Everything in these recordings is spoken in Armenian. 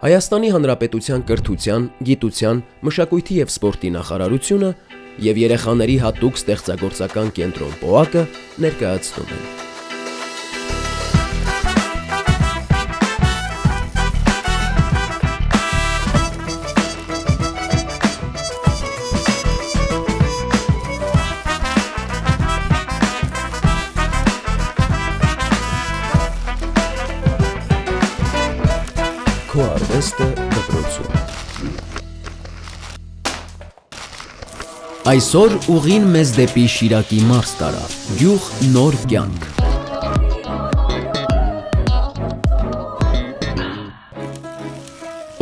Հայաստանի Հանրապետության կրթության, գիտության, մշակույթի և սպորտի նախարարությունը և երեխաների հատուկ ստեղծագործական կենտրոն ՊՕԱԿ-ը ներկայացնում են։ Քո արվեստը դպրոցում։ Այսօր ուղին մեզ դեպի Շիրակի մարզ տարավ, գյուղ նոր կյանք։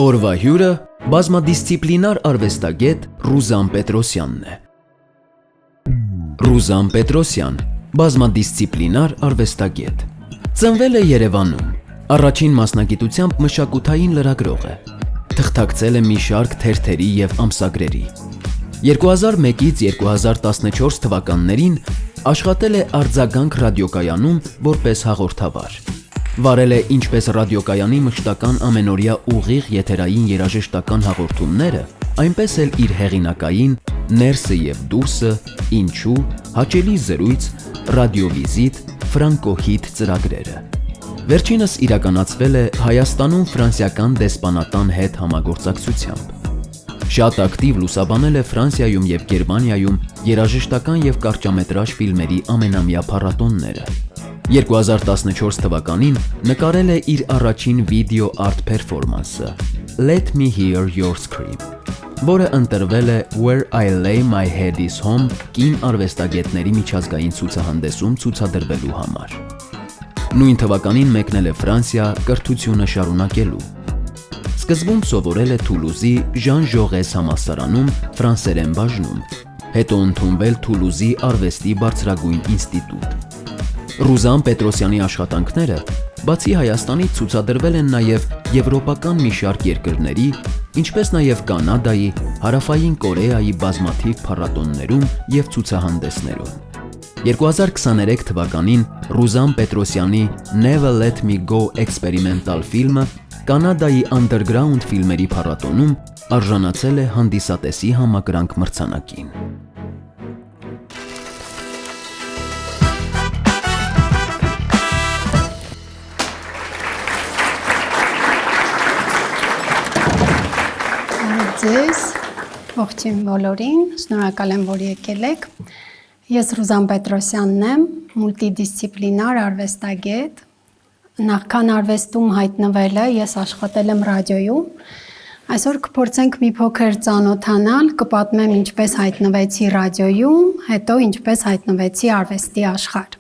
Օրվա հյուրը բազմադիսցիպլինար արվեստագետ Ռուզան Պետրոսյանն է։ Ռուզան Պետրոսյան, բազմադիսցիպլինար արվեստագետ։ Ծնվել է Երևանում։ Առաջին մասնագիտությամբ մշակութային լրագրող է։ Թղթակցել է մի շարք թերթերի և ամսագրերի։ 2001-ից 2014 թվականներին աշխատել է Արձագանք ռադիոկայանում որպես հաղորդավար։ Վարել է ինչպես ռադիոկայանի մշտական ամենօրյա ուղիղ եթերային երաժշտական հաղորդումները, այնպես էլ իր հեղինակային «Ներսը և դուրսը», «Ինչու», «Հաճելի զրույց», «Ռադիովիզիտ», «Ֆրանկոհիթ» ծրագրերը։ Վերջինս իրականացվել է Հայաստանում ֆրանսիական դեսպանատան հետ համագործակցությամբ։ Շատ ակտիվ լուսաբանել է Ֆրանսիայում և Գերմանիայում երաժշտական և կարճամետրաժ ֆիլմերի ամենամյա փառատոները։ 2014 թվականին նկարել է իր առաջին վիդեո արտ փերֆորմանսը «Let me hear your scream», որը ընտրվել է «Where I lay my head is home» կին արվեստագետների միջազգային ցուցահանդեսում ցուցադրվելու համար։ Նույն թվականին մեկնել է Ֆրանսիա կրթությունը շարունակելու։ Սկզբում սովորել է Թուլուզի Ժան Ժողես համալսարանում ֆրանսերեն բաժնում, հետո ընդունվել Թուլուզի արվեստի բարձրագույն ինստիտուտ։ Ռուզան Պետրոսյանի աշխատանքները, բացի Հայաստանից, ցուցադրվել են նաև եվրոպական մի շարք երկրների, ինչպես նաև Կանադայի, Հարավային Կորեայի բազմաթիվ փառատոներում և ցուցահանդեսներում։ 2023 թվականին Ռուզան Պետրոսյանի «Never Let Me Go» էքսպերիմենտալ ֆիլմը Կանադայի Underground ֆիլմերի փառատոնում արժանացել է հանդիսատեսի համակրանք մրցանակին։ Ձեզ, ողջույն բոլորին, շնորհակալ եմ, որ եկել եք։ Ես Ռուզան Պետրոսյանն եմ, մուլտիդիսցիպլինար արվեստագետ։ Նախքան արվեստում հայտնվելը ես աշխատել եմ ռադիոյում։ Այսօր կփորձենք մի փոքր ծանոթանալ, կպատմեմ ինչպես հայտնվեցի ռադիոյում, հետո ինչպես հայտնվեցի արվեստի աշխարհ։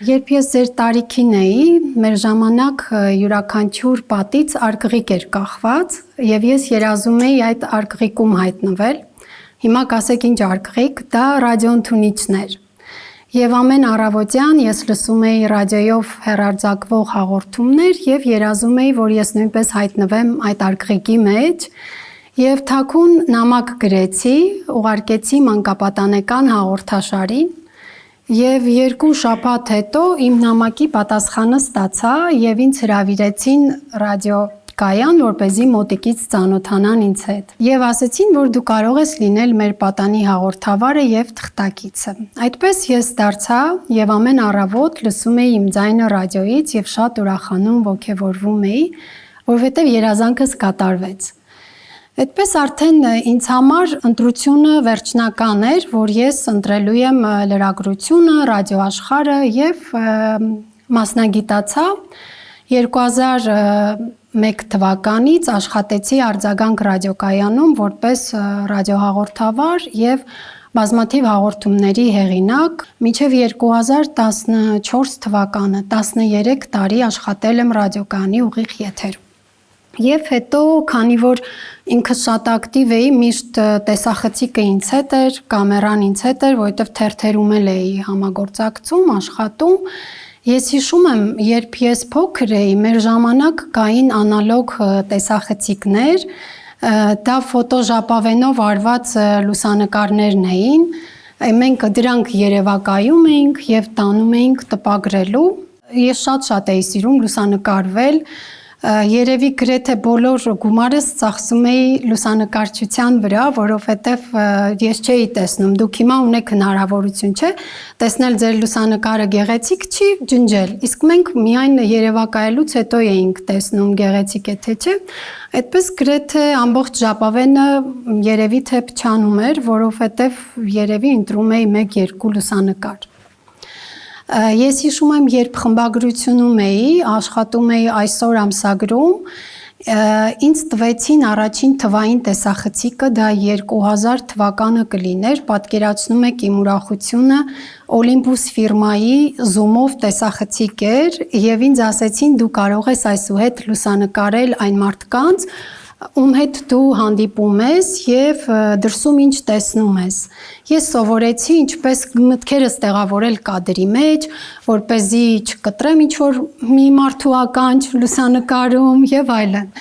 Երբ ես ձեր տարիքին էի, մեր ժամանակ յուրաքանչյուր պատից արգղիկ էր կախված, եւ ես երազում էի այդ արգղիկում հայտնվել։ Հիմա կասեք ինչ արգղիկ, դա ռադիոընդունիչն էր։ Եվ ամեն առավոտյան ես լսում էի ռադիոյով հեռարձակվող հաղորդումներ եւ երազում էի, որ ես նույնպես հայտնվեմ այդ արգղիկի մեջ եւ թաքուն նամակ գրեցի, ուղարկեցի մանկապատանեկան հաղորդաշարին եւ 2 շաբաթ հետո իմ նամակի պատասխանը ստացա եւ ինձ հրավիրեցին ռադիոկայան, որպեսզի մոտիկից ծանոթանան ինձ հետ։ Եվ ասեցին, որ դու կարող ես լինել մեր պատանի հաղորդավարը եւ թղթակիցը։ Այդպես ես դարձա եւ ամեն առավոտ լսում էի իմ ձայնը ռադիոյից եւ շատ ուրախանում, ոգեվորվում էի, որովհետեւ երազանքս կատարվեց։ Այդպես արդեն ինձ համար ընտրությունը վերջնական էր, որ ես ընտրելու եմ լրագրությունը, ռադիոաշխարհը եւ մասնագիտացա 2001 թվականից աշխատեցի Արձագանք ռադիոկայանում որպես ռադիոհաղորդավար եւ բազմաթիվ հաղորդումների հեղինակ, մինչև 2014 թվականը 13 տարի աշխատել եմ ռադիոկայանի ուղիղ եթերում։ Եվ հետո, քանի որ ինքս շատ ակտիվ էի, միշտ տեսախցիկը ինձ հետ էր, կամերան ինձ հետ էր, որովհետև թերթերում էլ էի համագործակցում, աշխատում, ես հիշում եմ, երբ ես փոքր էի, մեր ժամանակ կային անալոգ տեսախցիկներ, դա ֆոտոժապավենով արված լուսանկարներն էին, մենք դրանք երևակայում էինք եւ տանում էինք տպագրելու։ Ես շատ էի սիրում լուսանկարվել, Երևի գրեթե բոլոր գումարս ծախսում էի լուսանկարչության վրա, որովհետև ես չէի տեսնում, դուք հիմա ունեք հնարավորություն, չէ՞, տեսնել ձեր լուսանկարը գեղեցիկ չի, ջնջել, իսկ մենք միայն երևակայելուց հետո էինք տեսնում գեղեցիկ է թե չէ, այդպես գրեթե ամբողջ ժապավենը երևի թե փչանում էր, որովհետև երևի ընտրում էի 1-2 լուսանկար։ Ես հիշում եմ, երբ խմբագրությունում էի, աշխատում էի Այսօր ամսագրում, ինձ տվեցին առաջին թվային տեսախցիկը, դա 2000 թվականը կլիներ, պատկերացնում եք իմ ուրախությունը, Օլիմպուս ֆիրմայի Zoom-ով տեսախցիկ էր եւ ինձ ասեցին դու կարող ես այսուհետ լուսանկարել այն մարդկանց, ում հետ դու հանդիպում ես եւ դրսում ինչ տեսնում ես։ Ես սովորեցի ինչպես մտքերս տեղավորել կադրի մեջ, որ เป զի չկտրեմ ինչ որ մի մարդու ականջ լուսանկարում եւ այլն։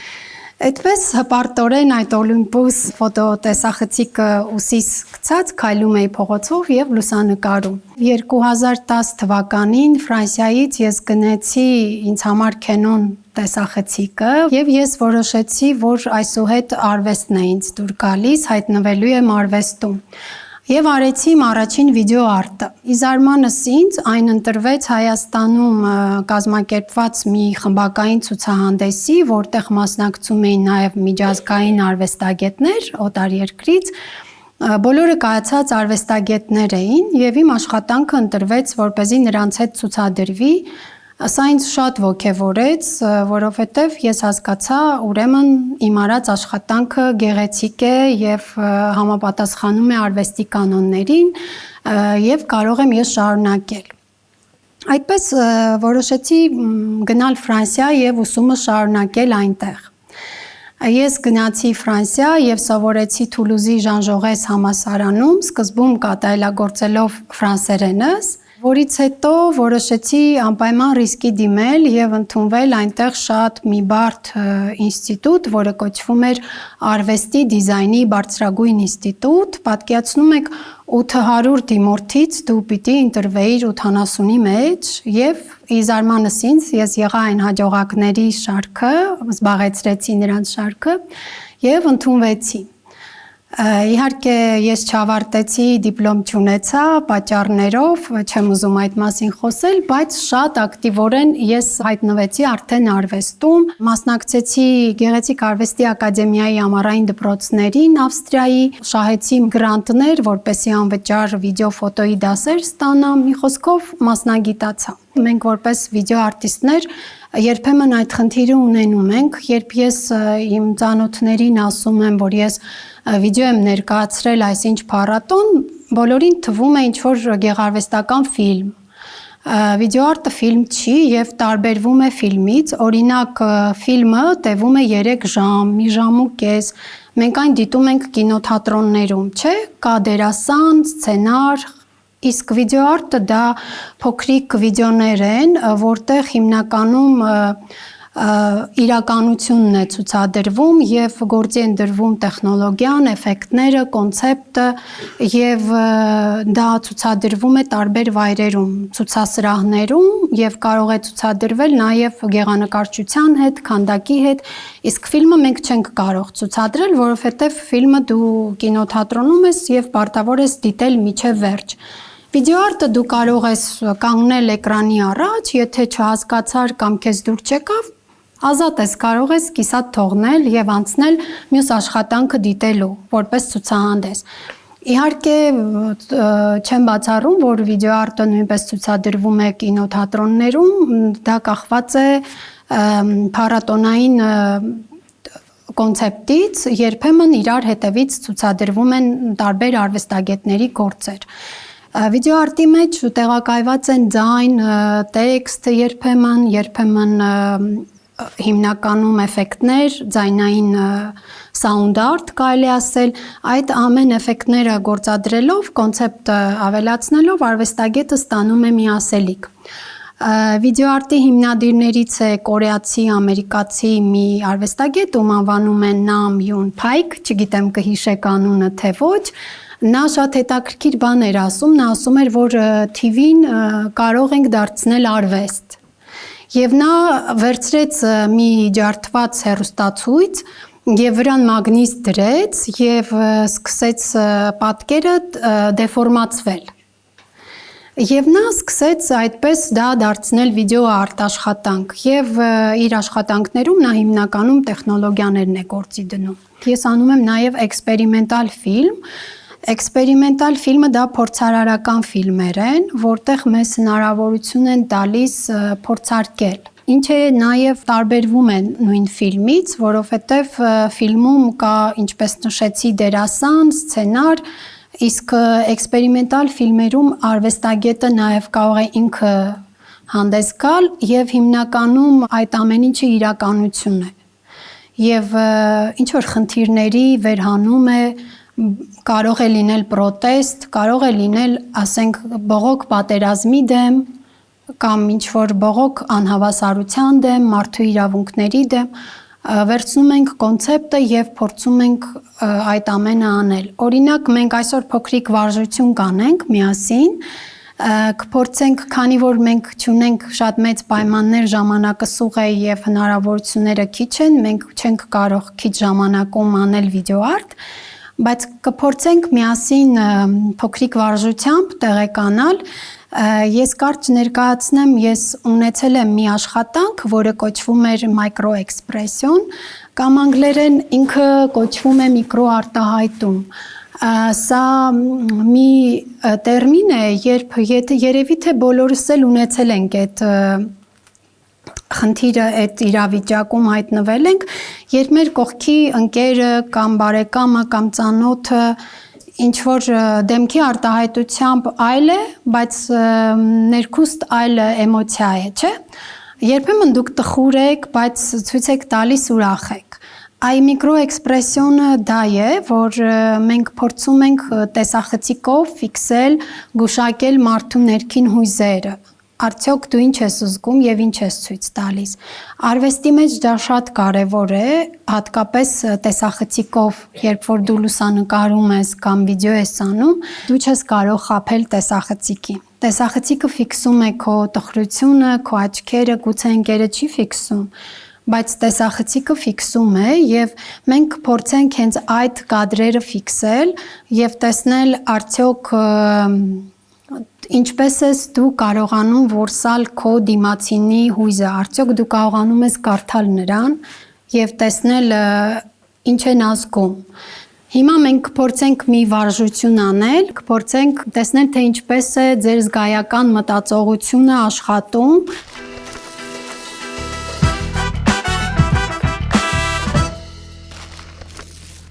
Այդպես հպարտորեն այդ Օլիմպուս ֆոտոտեսախցիկը ուսիս գցած քայլում էի փողոցով եւ լուսանկարում։ 2010 թվականին Ֆրանսիայից ես գնեցի ինձ համար Canon տեսախցիկը եւ ես որոշեցի, որ այսուհետ արվեստն է ինձ դուր գալիս, հայտնվելու եմ արվեստում։ Եվ արեցի իմ առաջին վիդեո արտը։ Ի զարմանս ինձ այն ընտրվեց Հայաստանում կազմակերպված մի խմբակային ցուցահանդեսի, որտեղ մասնակցում էին նաև միջազգային արվեստագետներ օտարերկրից։ Բոլորը կայացած արվեստագետներ էին եւ իմ աշխատանքը ընտրվեց, որպեսզի նրանց հետ ցուցադրվի։ Սա ինձ շատ ոգևորեց, որովհետև ես հասկացա, ուրեմն իմ արած աշխատանքը գեղեցիկ է եւ համապատասխանում է արվեստի կանոններին եւ կարող եմ ես շարունակել։ Այդպես որոշեցի գնալ Ֆրանսիա եւ ուսումը շարունակել այնտեղ։ Ես գնացի Ֆրանսիա եւ սովորեցի Թուլուզի Ժան Ժողես համալսարանում, սկզբում կատարելագործելով ֆրանսերենս, որից հետո որոշեցի անպայման ռիսկի դիմել եւ ընդունվել այնտեղ շատ մի բարդ ինստիտուտ, որը կոչվում էր Արվեստի դիզայնի բարձրագույն ինստիտուտ։ Պատկերացնում եք 800 դիմորդից դու պիտի ընտրվեիր 80-ի մեջ եւ ի զարմանս ինձ ես եղա այն հաջողակների շարքը, զբաղեցրեցի նրանց շարքը եւ ընդունվեցի։ Իհարկե ես չավարտեցի, դիպլոմ չունեցա, պատճառներով, չեմ ուզում այդ մասին խոսել, բայց շատ ակտիվորեն ես հայտնվեցի արդեն արվեստում, մասնակցեցի Գեղեցիկ արվեստի ակադեմիայի ամառային դպրոցներին Ավստրիայի, շահեցի գրանտներ, որպեսզի անվճար վիդեո ֆոտոյի դասեր ստանամ, մի խոսքով մասնագիտացա։ Մենք որպես վիդեո արտիստներ երբեմն այդ խնդիրը ունենում ենք, երբ ես իմ ծանոթներին ասում եմ, որ ես վիդեո եմ ներկայացրել այսինչ փառատոն, բոլորին թվում է ինչ-որ գեղարվեստական ֆիլմ։ Վիդեո արտը ֆիլմ չի եւ տարբերվում է ֆիլմից, օրինակ ֆիլմը տևում է 3 ժամ, մի ժամ ու կես, մենք այն դիտում ենք կինոթատրոններում, չէ՞, կա դերասան, սցենար, իսկ վիդեո արտը դա փոքրիկ վիդեոներ են, որտեղ հիմնականում իրականությունն է ցուցադրվում եւ գործի են դրվում տեխնոլոգիան, էֆեկտները, կոնցեպտը եւ դա ցուցադրվում է տարբեր վայրերում, ցուցասրահներում եւ կարող է ցուցադրվել նաեւ գեղանկարչության հետ, քանդակի հետ, իսկ ֆիլմը մենք չենք կարող ցուցադրել, որովհետեւ ֆիլմը դու կինոթատրոնում ես եւ պարտավոր ես դիտել մինչեւ վերջ։ Վիդեո արտը դու կարող ես կանգնել էկրանի առաջ, եթե չհասկացար կամ քեզ դուր չեկավ, ազատ ես, կարող ես կիսատ թողնել եւ անցնել մյուս աշխատանքը դիտելու, որպես ցուցահանդես։ Իհարկե չեմ բացառում, որ վիդեո արտը նույնպես ցուցադրվում է կինոթատրոններում, դա կախված է փառատոնային կոնցեպտից, երբեմն իրար հետևից ցուցադրվում են տարբեր արվեստագետների գործեր։ Վիդեո արտի մեջ տեղակայված են ձայն, տեքստ, երբեմն հիմնականում էֆեկտներ, ձայնային sound art կարելի ասել, այդ ամեն էֆեկտները գործադրելով, կոնցեպտը ավելացնելով արվեստագետը ստանում է մի ասելիք։ Վիդեո արտի հիմնադիրներից է կորեացի, ամերիկացի մի արվեստագետ, ում անվանում են Նամ Յուն Փայք, չգիտեմ կհիշեք անունը թե ոչ, նա շատ հետաքրքիր բան էր ասում, նա ասում էր, որ TV-ն կարող ենք դարձնել արվեստ։ Եվ նա վերցրեց մի ջարդված հեռուստացույց եւ վրան մագնիս դրեց եւ սկսեց պատկերը դեֆորմացվել։ Եվ նա սկսեց այդպես դա դարձնել վիդեո արտաշխատանք եւ իր աշխատանքներում նա հիմնականում տեխնոլոգիաներն է գործի դնում։ Ես անում եմ նաեւ էքսպերիմենտալ ֆիլմ։ Էքսպերիմենտալ ֆիլմը դա փորձարարական ֆիլմեր են, որտեղ մեզ հնարավորություն են տալիս փորձարկել։ Ինչը նաև տարբերվում է նույն ֆիլմից, որովհետև ֆիլմում կա, ինչպես նշեցի, դերասան, սցենար, իսկ էքսպերիմենտալ ֆիլմերում արվեստագետը նաև կարող է ինքը հանդես գալ եւ հիմնականում այդ ամեն ինչը իրականություն է։ Եվ ինչ որ խնդիրների վերհանում է, կարող է լինել պրոտեստ, կարող է լինել, ասենք, բողոք պատերազմի դեմ, կամ ինչ-որ բողոք անհավասարության դեմ, մարդու իրավունքների դեմ, վերցնում ենք կոնցեպտը եւ փորձում ենք այդ ամենը անել։ Օրինակ, մենք այսօր փոքրիկ վարժություն կանենք միասին, կփորձենք, քանի որ մենք չունենք շատ մեծ պայմաններ, ժամանակը սուղ է եւ հնարավորությունները քիչ են, մենք չենք կարող քիչ ժամանակում անել վիդեոարտ, բայց կփորձենք միասին փոքրիկ վարժությամբ տեղեկանալ։ Ես կարճ ներկայացնեմ, ես ունեցել եմ մի աշխատանք, որը կոչվում էր մայկրոէքսպրեսիոն, կամ անգլերեն ինքը կոչվում է միկրոարտահայտում։ Սա մի տերմին է, երբ երևի թե բոլորս էլ ունեցել ենք այդ խնդիրը, այդ իրավիճակում հայտնվել ենք, երբ մեր կողքի ընկերը կամ բարեկամը կամ ծանոթը ինչ որ դեմքի արտահայտությամբ այլ է, բայց ներքուստ այլ էմոցիա է, չէ՞։ Երբեմն դուք տխուր եք, բայց ցույց եք տալիս ուրախ եք։ Այ միկրոէքսպրեսիոնը դա է, որ մենք փորձում ենք տեսախցիկով ֆիքսել, գուշակել մարդու ներքին հույզերը։ Արդյոք դու ինչ ես զգում եւ ինչ ես ցույց տալիս։ Արվեստի մեջ դա շատ կարեւոր է, հատկապես տեսախցիկով, երբ որ դու լուսանկարում ես կամ վիդեո ես անում, դու չես կարող խաբել տեսախցիկին։ Տեսախցիկը ֆիքսում է քո տխրությունը, քո աչքերը, գուցե ընկերը չի ֆիքսում, բայց տեսախցիկը ֆիքսում է եւ մենք փորձենք հենց այդ կադրերը ֆիքսել եւ տեսնել արդյոք ինչպես ես դու կարողանում որսալ քո դիմացինի հույզը, արդյոք դու կարողանում ես կարդալ նրան եւ տեսնել ինչ են ազգում։ Հիմա մենք կփորձենք մի վարժություն անել, կփորձենք տեսնել թե ինչպես է ձեր զգայական մտածողությունը աշխատում։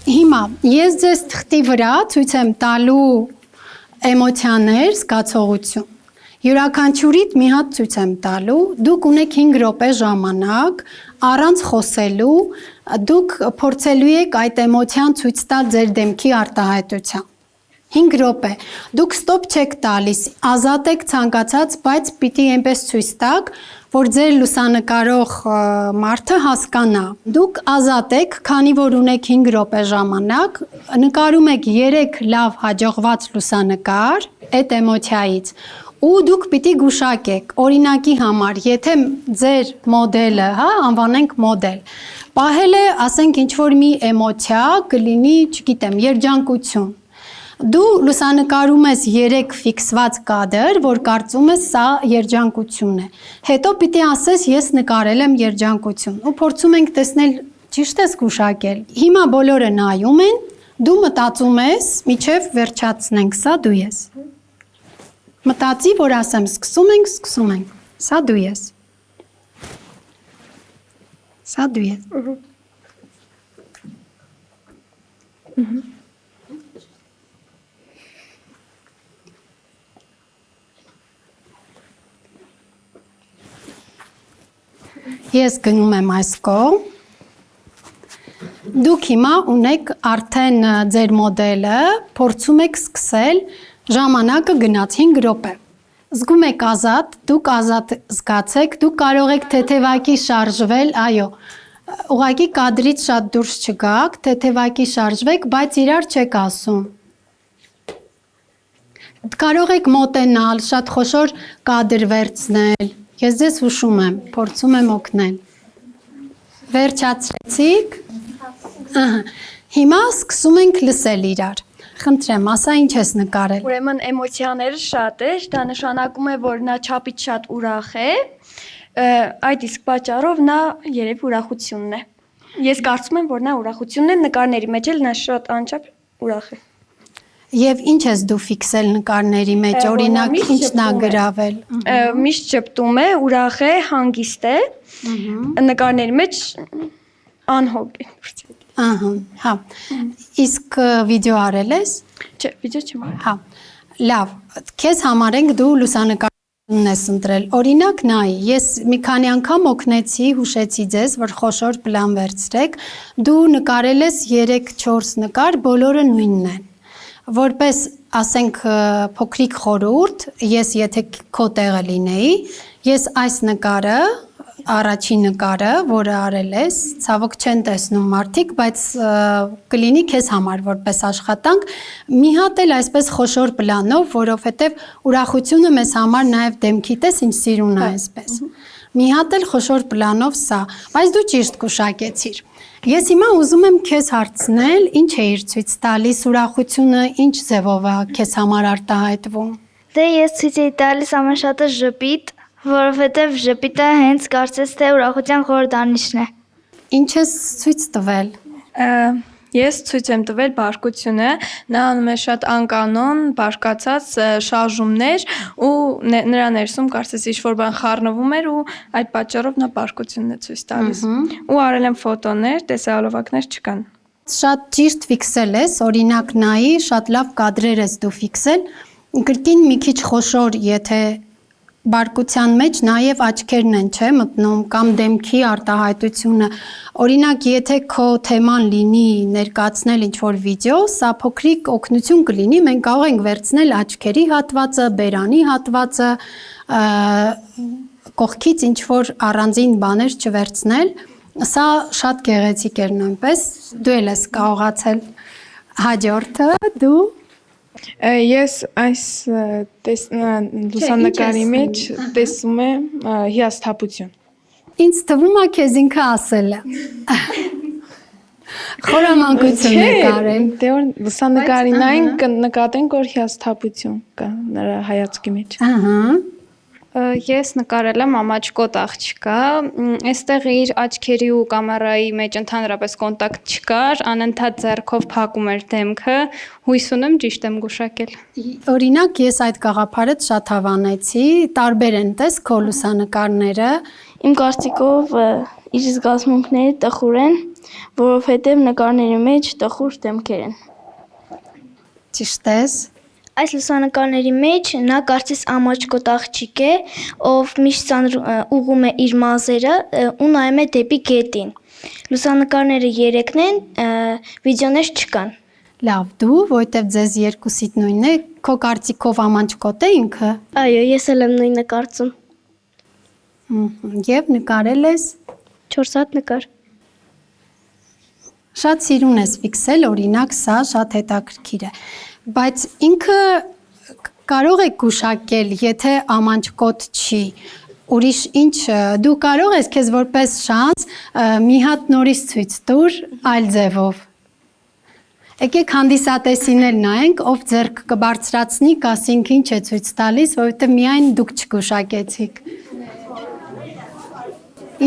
Հիմա ես ձեզ թղթի վրա ցույց եմ տալու էմոցիաներ, զգացողություն։ Յուրաքանչյուրիդ մի հատ ցույց եմ տալու, դուք ունեք 5 րոպե ժամանակ, առանց խոսելու, դուք փորձելու եք այդ էմոցիան ցույց տալ ձեր դեմքի արտահայտությամբ։ 5 րոպե։ Դուք ստոպ չեք տալիս, ազատ եք ցանկացած, բայց պիտի այնպես ցույց տաք, որ ձեր լուսանկարող մարդը հասկանա։ Դուք ազատ եք, քանի որ ունեք 5 րոպե ժամանակ, նկարում եք 3 լավ հաջողված լուսանկար այդ էմոցիայից։ Ու դուք պիտի գուշակեք, օրինակի համար, եթե ձեր մոդելը, անվանենք մոդել, պահել է, ասենք, ինչ-որ մի էմոցիա, կլինի, չգիտեմ, երջանկություն։ Դու լուսանկարում ես 3 ֆիքսված կադր, որ կարծում ես սա երջանկություն է։ Հետո պիտի ասես ես նկարել եմ երջանկություն ու փորձում ենք տեսնել ճիշտ ես գուշակել։ Հիմա բոլորը նայում են, դու մտածում ես, միջև վերջացնենք, սա դու ես։ Մտածի, որ ասեմ սկսում ենք, սա դու ես։ Սա դու ես։ Ես գնում եմ այս կողմ, դուք հիմա ունեք արդեն ձեր մոդելը, փորձում եք սկսել, ժամանակը գնաց 5 րոպե, զգում եք ազատ, դուք ազատ զգացեք, դուք կարող եք թեթևակի շարժվել, այո, ուղղակի կադրից շատ դուրս չգաք, թեթևակի շարժվեք, բայց իրար չեք ասում։ Կարող եք մոտենալ, շատ խոշոր կադր վերցնել, Ես ձեզ հուշում եմ, փորձում եմ օգնել։ Վերջացրեցիք։ Ահա։ Հիմա սկսում ենք լսել իրար։ Խնդրեմ, ասա ինչ ես նկարել։ Ուրեմն էմոցիաները շատ է, դա նշանակում է, որ նա չափից շատ ուրախ է, այդ իսկ պատճառով նա երևի ուրախությունն է։ Ես կարծում եմ, որ նա ուրախությունն է, նկարների մեջ էլ նա շատ անչափ ուրախ է։ Եվ ինչ ես դու ֆիքսել նկարների մեջ, օրինակ ինչն է գրավել։ Միշտ ճպտում է, ուրախ է, հանգիստ է։ Նկարների մեջ անհոգ է։ Ահա, հա։ Իսկ վիդեո արել ես։ Չէ, վիդեո չեմ արել։ Հա։ Լավ, քեզ համարենք դու լուսանկարությունն ես ընտրել։ Օրինակ նայ, ես մի քանի անգամ օգնեցի, հուշեցի ձեզ, որ խոշոր պլան վերցրեք։ Դու նկարել ես 3-4 նկար, բոլորը նույնն են։ Որպես, ասենք, փոքրիկ խորհուրդ, ես եթե քո տեղը լինեի, ես այս նկարը, առաջին նկարը, որը արել ես, ցավոք չեն տեսնում մարդիկ, բայց կլինի քեզ համար որպես աշխատանք, մի հատ էլ այսպես խոշոր պլանով, որովհետև ուրախությունը մեզ համար նաև դեմքի տես ինչ սիրուն է այսպես։ Մի հատ էլ խոշոր պլանով սա, բայց դու ճիշտ կուշակեցիր։ Ես հիմա ուզում եմ քեզ հարցնել, ինչ էիր ցույց տալիս, ուրախությունը ինչ ձևով է քեզ համար արտահայտվում։ Դե ես ցույց էի տալիս ամեն շատը ժպիտ, որովհետև ժպիտը հենց կարծես թե ուրախության խորհրդանիշն է։ Ինչ ես ցույց տվել։ Ես ցույց եմ տվել բարկությունը, նա անում է շատ անկանոն, բարկացած շարժումներ ու նրա ներսում կարծես ինչ-որ բան խառնվում էր ու այդ պատճառով նա բարկությունն է ցույց տալիս։ Ու արել եմ ֆոտոներ, տեսահոլովակներ չկան։ Շատ ճիշտ ֆիքսել ես, օրինակ նայի, շատ լավ կադրեր ես դու ֆիքսել։ Կրկին մի քիչ խոշոր, եթե բարկության մեջ նաև աչքերն են, չէ, մտնում կամ դեմքի արտահայտությունը։ Օրինակ, եթե քո թեման լինի ներկայացնել ինչ-որ վիդեո, սա փոքրիկ օգնություն կլինի, մենք կարող ենք վերցնել աչքերի հատվածը, բերանի հատվածը, կողքից ինչ-որ առանձին բաներ չվերցնել։ Սա շատ գեղեցիկ էր նույնպես, դու էլ ես կարողացել հաջորդը, դու Ես այս լուսանկարի մեջ տեսում եմ հիասթափություն։ Ինձ թվում է քեզ ինքը ասել է։ Խորամանկություն է կարել։ Դե որ լուսանկարին այն կնկատենք, որ հիասթափություն կա նրա հայացքի մեջ։ Ահա։ Ես նկարել եմ ամաչկոտ աղջկա, այստեղ իր աչքերի ու կամերայի մեջ ընդհանրապես կոնտակտ չկար, անընդհատ ձեռքով փակում էր դեմքը, հույս ունեմ ճիշտ եմ գուշակել։ Օրինակ ես այդ գաղափարը շատ հավանեցի, տարբեր են տես քո լուսանկարները։ Իմ կարծիքով իր զգացմունքները տխուր են, որովհետև նկարների մեջ տխուր դեմքեր են։ Ճիշտ ես։ Այս լուսանկարների մեջ նա կարծես ամաչկոտ աղջիկ է, ով միշտ ուղղում է իր մազերը ու նայում է դեպի գետին։ Լուսանկարները 3-ն են, վիդեոներ չկան։ Լավ, դու, որտեվ ձեզ երկուսիդ նույնն է, քո կարծիքով ամաչկոտ է ինքը։ Այո, ես էլ եմ նույնը կարծում։ Եվ նկարել ես 4 հատ նկար։ Շատ սիրուն ես ֆիքսել, օրինակ սա շատ հետաքրքիր է։ Բայց ինքը կարող է գուշակել, եթե ամանչկոտ չի, ուրիշ ինչ, դու կարող ես քեզ որպես շանս մի հատ նորից ցույց տուր այլ ձևով։ Եկեք հանդիսատեսին էլ նայենք, ով ձեռք կբարձրացնի, կասինք ինչ է ցույց տալիս, որովհետև միայն դուք չգուշակեցիք։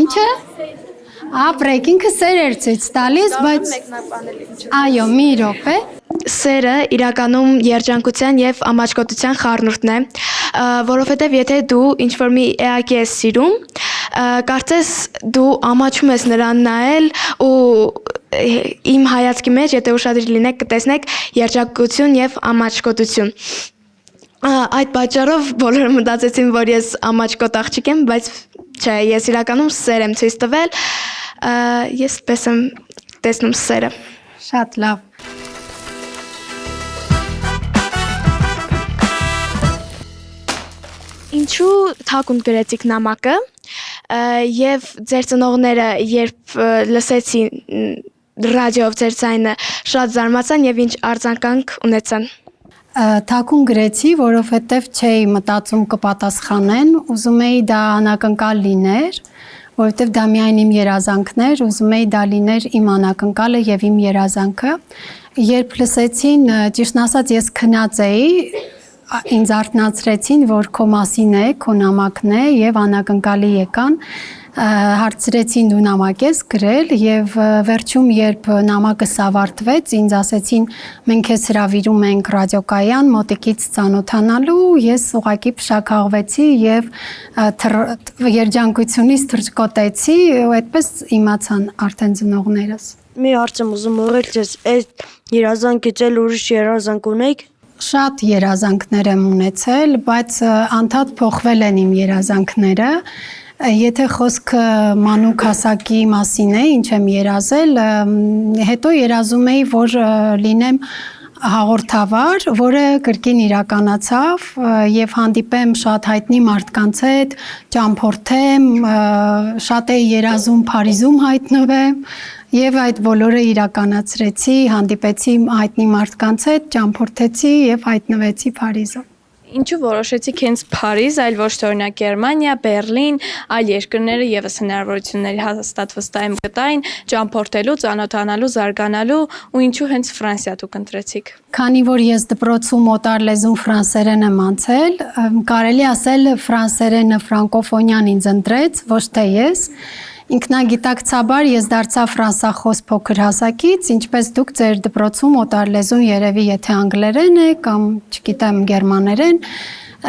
Ինչ է։ Ապրեք, ինքը սեր էր ցույց տալիս, բայց այո, մի րոպե։ Սերը իրականում երջանկության եւ ամաչկոտության խառնուրդն է, որովհետեւ եթե դու ինչ-որ մի էակի ես սիրում, կարծես դու ամաչում ես նրան նայել ու իմ հայացքի մեջ, եթե ուշադիր լինեք, կտեսնեք երջանկություն եւ ամաչկոտություն։ Այդ պատճառով բոլորը մտածեցին, որ ես ամաչկոտ աղջիկ եմ, բայց չէ, ես իրականում սեր եմ ցույց տվել, ես պես եմ տեսնում սերը։ Շատ լավ։ Ինչու թակուն գրեցիք նամակը եւ ձեր ծնողները երբ լսեցին ռադիոյով ձեր ձայնը շատ զարմացան եւ ինչ արձագանք ունեցան։ Թաքուն գրեցի, որովհետև չէի մտածում կպատասխանեն, ուզում էի դա անակնկալ լիներ, որովհետև դա միայն իմ երազանքներ, ուզում էի դա լիներ իմ անակնկալը եւ իմ երազանքը։ Երբ լսեցին, ճիշտն ասած, ես քնած էի, ինձ արթնացրեցին, որ քո մասին է, քո նամակն է եւ անակնկալի եկան, հարցրեցին դու նամակ ես գրել եւ վերջում երբ նամակը ավարտվեց ինձ ասեցին մենք քեզ հրավիրում ենք ռադիոկայան մոտիկից ծանոթանալու ես ուղղակի փշաքաղվեցի եւ երջանկությունից թրջկոտեցի ու այդպես իմացան արդեն ծնողներս մի հարց եմ ուզում ուղղել ձեզ այդ երազանքից էլ ուրիշ երազանք ունեք շատ երազանքներ եմ ունեցել բայց անդադ փոխվել են իմ երազանքները Եթե խոսքը մանուկ հասակի մասին է, ինչ եմ երազել, հետո երազում էի, որ լինեմ հաղորդավար, որը կրկին իրականացավ եւ հանդիպեմ շատ հայտնի մարդկանց հետ, ճամփորդեմ, շատ էի երազում Փարիզում հայտնվեմ եւ այդ բոլորը իրականացրեցի, հանդիպեցի հայտնի մարդկանց հետ, ճամփորդեցի եւ հայտնվեցի Փարիզում Ինչու որոշեցիք հենց Փարիզ, այլ ոչ թե օրինակ Գերմանիա, Բերլին, այլ երկրները եւս հնարավորությունների հաստատ վստահ եմ կտային ճամփորդելու, ծանոթանալու, զարգանալու ու ինչու հենց Ֆրանսիա դուք ընտրեցիք։ Քանի որ ես դպրոցում օտար լեզուն ֆրանսերեն եմ անցել, կարելի ասել ֆրանսերենը ֆրանկոֆոնիան ինձ ընտրեց, ոչ թե ես։ Ինքնագիտակցաբար ես դարձա ֆրանսախոս փոքր հասակից, ինչպես դուք ձեր դպրոցում օտար լեզուն երևի եթե անգլերեն է կամ չգիտեմ գերմաներեն,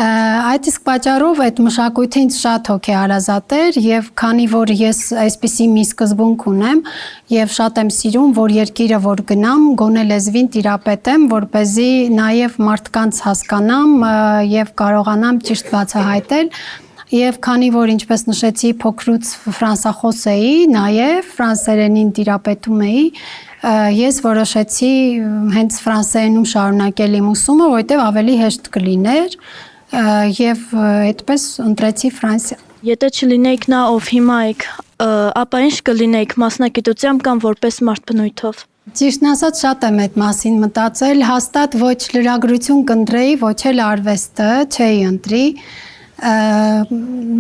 այդ իսկ պատճառով այդ մշակույթը ինձ շատ հոգեհարազատ էր եւ քանի որ ես այսպիսի մի սկզբունք ունեմ եւ շատ եմ սիրում, որ երկիրը որ գնամ, գոնե լեզվին տիրապետեմ, որպեսզի նաեւ մարդկանց հասկանամ եւ կարողանամ ճիշտ բացահայտել Եվ քանի որ ինչպես նշեցի փոքրուց ֆրանսախոս էի, նաև ֆրանսերենին տիրապետում էի, ես որոշեցի հենց ֆրանսերենում շարունակել իմ ուսումը, որովհետև ավելի հեշտ կլիներ եւ այդպես ընտրեցի Ֆրանսիա։ Եթե չլինեիք նա ով հիմա եք, ապա ինչ կլինեիք մասնագիտությամբ կամ որպես մարդ բնույթով։ Ճիշտն ասած շատ եմ այդ մասին մտածել, հաստատ ոչ լրագրություն կընտրեի, ոչ էլ արվեստը չէի ընտրի։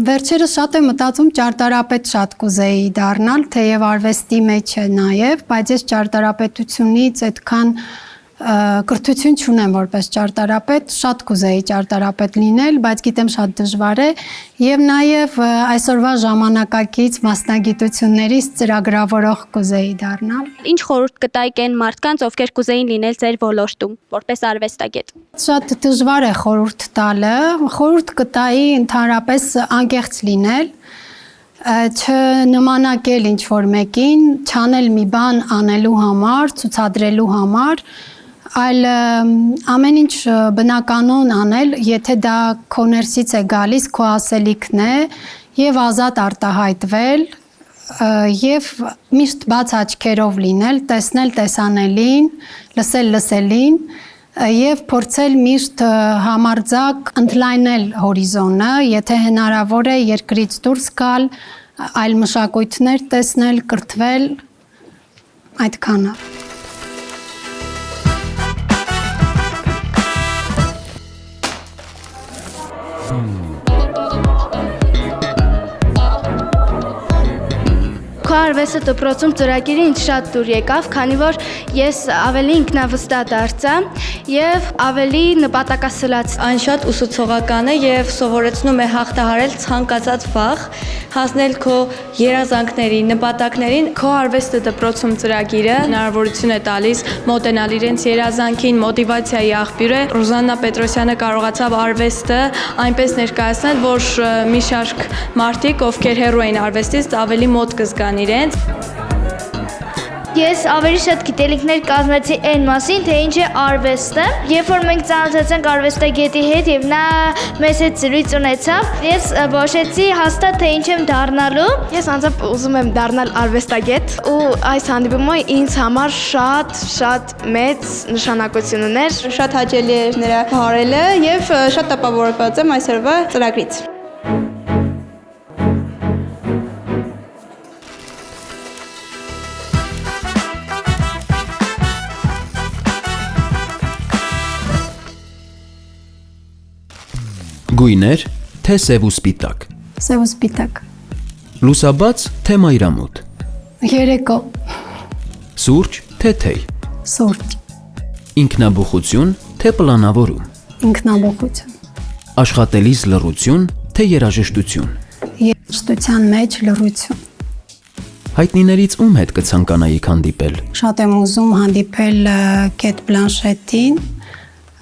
Վերջերս շատ եմ մտածում ճարտարապետ շատ կուզեի դառնալ, թեև արվեստի մեջ է նաև, բայց ես ճարտարապետությունից այդքան կրթություն չունեմ որպես ճարտարապետ, շատ կուզեի ճարտարապետ լինել, բայց գիտեմ շատ դժվար է եւ նաև այսօրվա ժամանակակից մասնագիտություններից ծրագրավորող կուզեի դառնալ։ Ինչ խորհուրդ կտայիք այն մարդկանց, ովքեր կուզեին լինել ձեր ոլորտում, որպես արվեստագետ։ Շատ դժվար է խորհուրդ տալը, խորհուրդ կտայի ընդհանրապես անկեղծ լինել, չնմանակել ինչ-որ մեկին, չանել մի բան անելու համար, ցուցադրելու համար, այլ ամեն ինչ բնականon անել, եթե դա քո ներսից է գալիս, քո ասելիքն է եւ ազատ արտահայտվել եւ միշտ բաց աչքերով լինել, տեսնել տեսանելին, լսել լսելին եւ փորձել միշտ համարձակ ընդլայնել հորիզոնը, եթե հնարավոր է երկրից դուրս գալ, այլ մշակույթներ տեսնել, կրթվել, այդքանը։ Արվեստը դպրոցում ծրագիրը ինձ շատ դուր եկավ, քանի որ ես ավելի ինքնավստահ դարձա եւ ավելի նպատակասլաց։ Այն շատ ուսուցողական է եւ սովորեցնում է հաղթահարել ցանկացած վախ, հասնել քո երազանքների, նպատակներին։ Քո արվեստը դպրոցում ծրագիրը հնարավորություն է տալիս մոտենալ իրենց երազանքին, մոտիվացիայի աղբյուր է։ Ռուզաննա Պետրոսյանը կարողացավ արվեստը այնպես ներկայացնել, որ մի շարք մարդիկ, ովքեր հեռու էին արվեստից, ավելի մոտ կզգան իրենց։ Ես ավելի շատ գիտելիքներ կազմեցի այն մասին, թե ինչ է արվեստը։ Երբ որ մենք ծանոթացանք արվեստագետի հետ եւ նա մեզ հետ զրույց ունեցավ, ես որոշեցի հաստատ թե ինչ եմ դառնալու։ Ես անձամբ ուզում եմ դառնալ արվեստագետ ու այս հանդիպումը ինձ համար շատ մեծ նշանակություն ուներ։ Շատ հաճելի էր նրա հարելը եւ շատ տպավորված եմ այսօրվա ծրագրից։ Գույներ, թե սև ու սպիտակ։ Սև ու սպիտակ։ Լուսաբաց, թե մայրամուտ։ Երեկո։ Սուրճ, թե թեյ։ Սուրճ։ Ինքնաբուխություն, թե պլանավորում։ Ինքնաբուխություն։ Աշխատելիս լռություն, թե երաժշտություն։ Երաժշտության մեջ լռություն։ Հայտնիներից ում հետ կցանկանայիք հանդիպել։ Շատ եմ ուզում հանդիպել Կետ Բլանշետին,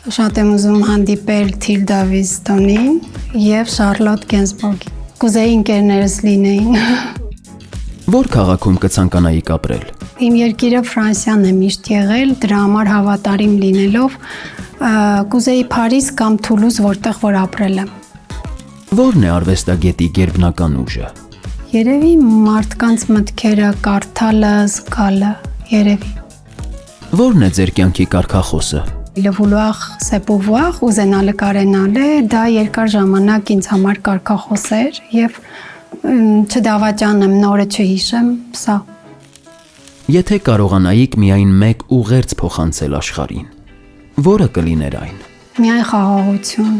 շատ եմ ուզում հանդիպել Թիլդա Վիստոնին եւ Շարլոտ Գենսբուրգին։ Կուզեի ընկերներս լինեին։ Որ քաղաքում կցանկանայիք ապրել։ Իմ երկիրը Ֆրանսիան է միշտ եղել, դրա համար հավատարիմ լինելով կուզեի Փարիզ կամ Թուլուզ, որտեղ որ ապրել եմ։ Որն է արվեստագետի գերբնական ուժը։ Երևի մարդկանց մտքերը կարդալը, զգալը, երևի։ Որն է ձեր կյանքի կարգախոսը։ Le vouloir c'est pouvoir, ուզենալը կարենալը, դա երկար ժամանակ ինձ համար կարգախոս էր եւ չդավաճանեմ, նորը չհիշեմ, սա։ Եթե կարողանայիք միայն մեկ ուղերձ փոխանցել աշխարհին, որը կլիներ այն։ Միայն խաղաղություն,